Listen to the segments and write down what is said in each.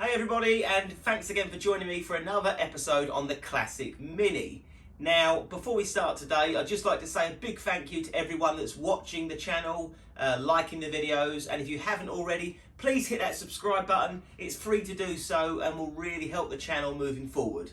Hey everybody, and thanks again for joining me for another episode on the Classic Mini. Now, before we start today, I'd just like to say a big thank you to everyone that's watching the channel, liking the videos, and if you haven't already, please hit that subscribe button. It's free to do so and will really help the channel moving forward.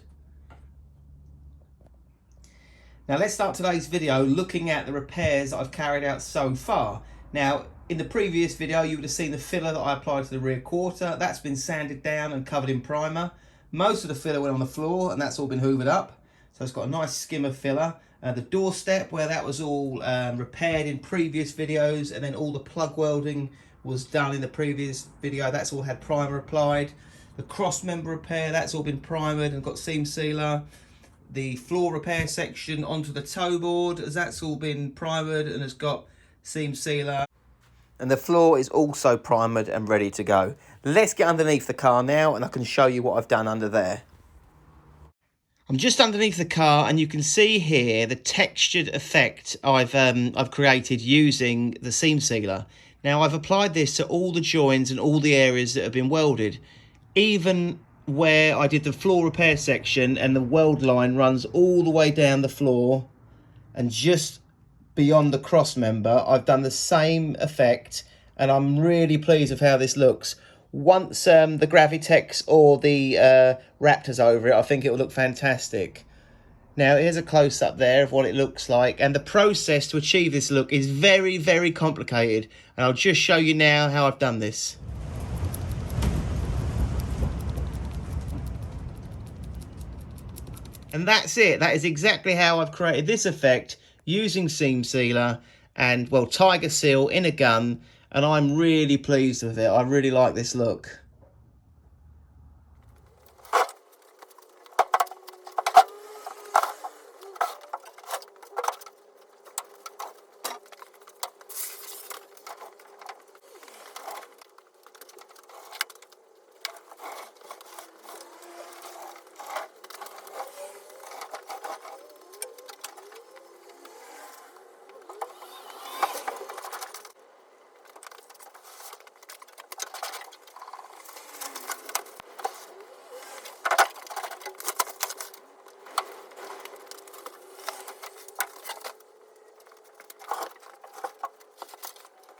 Now let's start today's video looking at the repairs that I've carried out so far. Now, in the previous video, you would have seen the filler that I applied to the rear quarter. That's been sanded down and covered in primer. Most of the filler went on the floor and that's all been hoovered up. So it's got a nice skim of filler. The doorstep, where that was all repaired in previous videos, and then all the plug welding was done in the previous video, that's all had primer applied. The cross member repair, that's all been primered and got seam sealer. The floor repair section onto the toe board, as that's all been primered and has got seam sealer. And the floor is also primered and ready to go. Let's get underneath the car now and I can show you what I've done under there. I'm just underneath the car and you can see here the textured effect I've created using the seam sealer. Now I've applied this to all the joins and all the areas that have been welded. Even where I did the floor repair section and the weld line runs all the way down the floor and just beyond the cross member, I've done the same effect and I'm really pleased with how this looks. Once the Gravitex or the Raptor's over it, I think it will look fantastic. Now here's a close-up there of what it looks like, and the process to achieve this look is very, very complicated, and I'll just show you now how I've done this. And that's it. That is exactly how I've created this effect using seam sealer and, well, Tiger Seal in a gun, and I'm really pleased with it. I really like this look.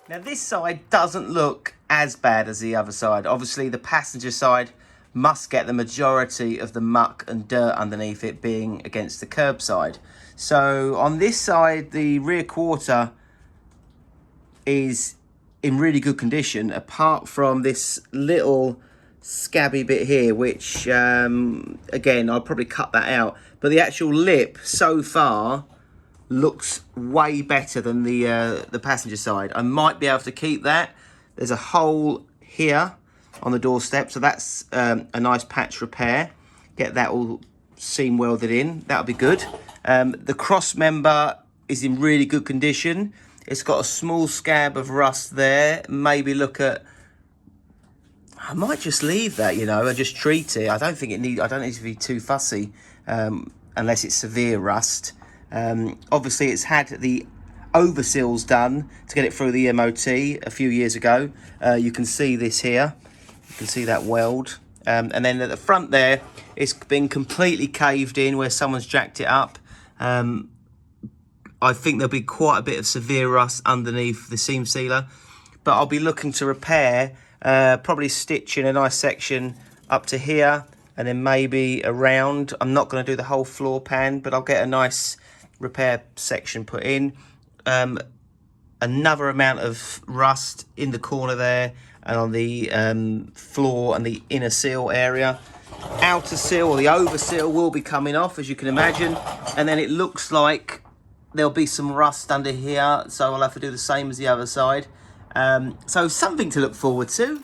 Now this side doesn't look as bad as the other side. Obviously the passenger side must get the majority of the muck and dirt underneath it, being against the curb side. So on this side, the rear quarter is in really good condition, apart from this little scabby bit here, which again, I'll probably cut that out. But the actual lip so far looks way better than the passenger side. I might be able to keep that. There's a hole here on the doorstep, so that's a nice patch repair. Get that all seam welded in. That'll be good. The cross member is in really good condition. It's got a small scab of rust there. Maybe look at, I might just leave that, you know, and just treat it. I don't need to be too fussy unless it's severe rust. Obviously it's had the over Sills done to get it through the MOT a few years ago. You can see this here, you can see that weld, and then at the front there it's been completely caved in where someone's jacked it up. I think there'll be quite a bit of severe rust underneath the seam sealer, but I'll be looking to repair, probably stitching a nice section up to here and then maybe around. I'm not going to do the whole floor pan, but I'll get a nice repair section put in. Another amount of rust in the corner there and on the floor and the inner seal area. Outer seal, or the over seal, will be coming off, as you can imagine, and then it looks like there'll be some rust under here, so I'll have to do the same as the other side. So something to look forward to.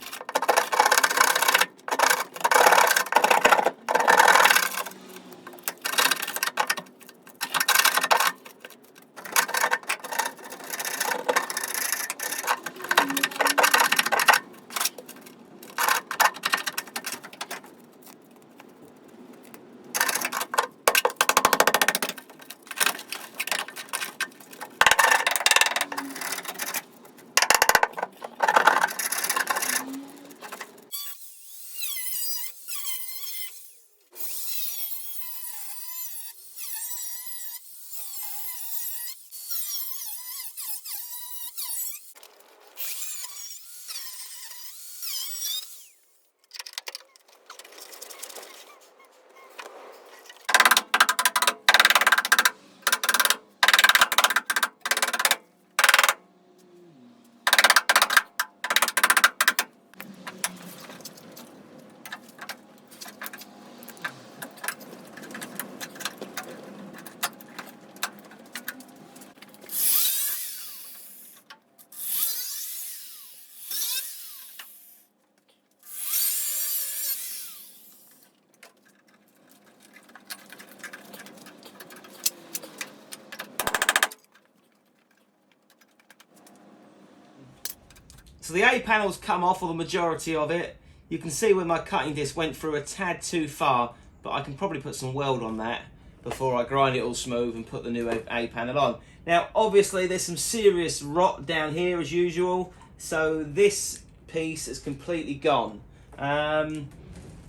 So the A panel's come off, or the majority of it. You can see where my cutting disc went through a tad too far, but I can probably put some weld on that before I grind it all smooth and put the new A panel on. Now, obviously, there's some serious rot down here as usual, so this piece is completely gone. I'm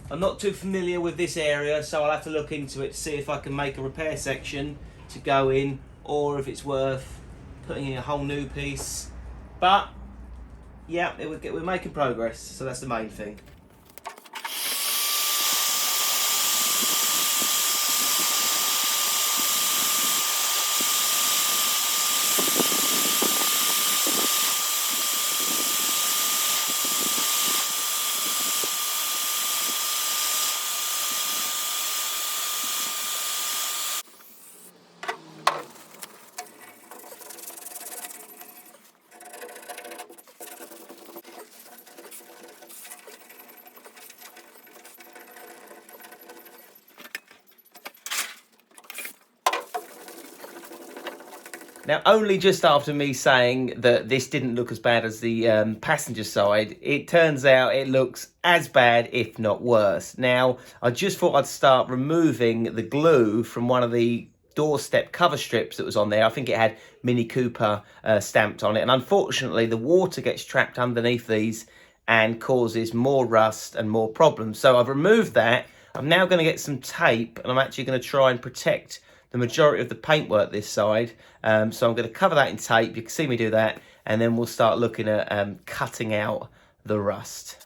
not too familiar with this area, so I'll have to look into it to see if I can make a repair section to go in, or if it's worth putting in a whole new piece. But yeah, we're making progress, so that's the main thing. Now, only just after me saying that this didn't look as bad as the passenger side, it turns out it looks as bad, if not worse. Now, I just thought I'd start removing the glue from one of the doorstep cover strips that was on there. I think it had Mini Cooper stamped on it. And unfortunately, the water gets trapped underneath these and causes more rust and more problems. So I've removed that. I'm now going to get some tape, and I'm actually going to try and protect the majority of the paintwork this side. So I'm going to cover that in tape. You can see me do that, and then we'll start looking at cutting out the rust.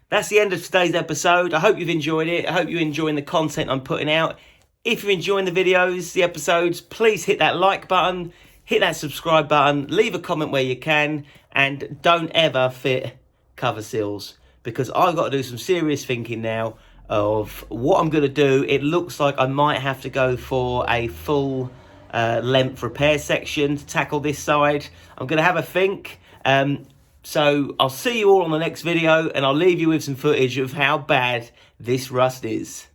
That's the end of today's episode. I hope you've enjoyed it. I hope you're enjoying the content I'm putting out. If you're enjoying the videos, the episodes, please hit that like button, hit that subscribe button, leave a comment where you can, and don't ever fit cover sills, because I've got to do some serious thinking now of what I'm going to do. It looks like I might have to go for a full length repair section to tackle this side. I'm going to have a think. So I'll see you all on the next video, and I'll leave you with some footage of how bad this rust is.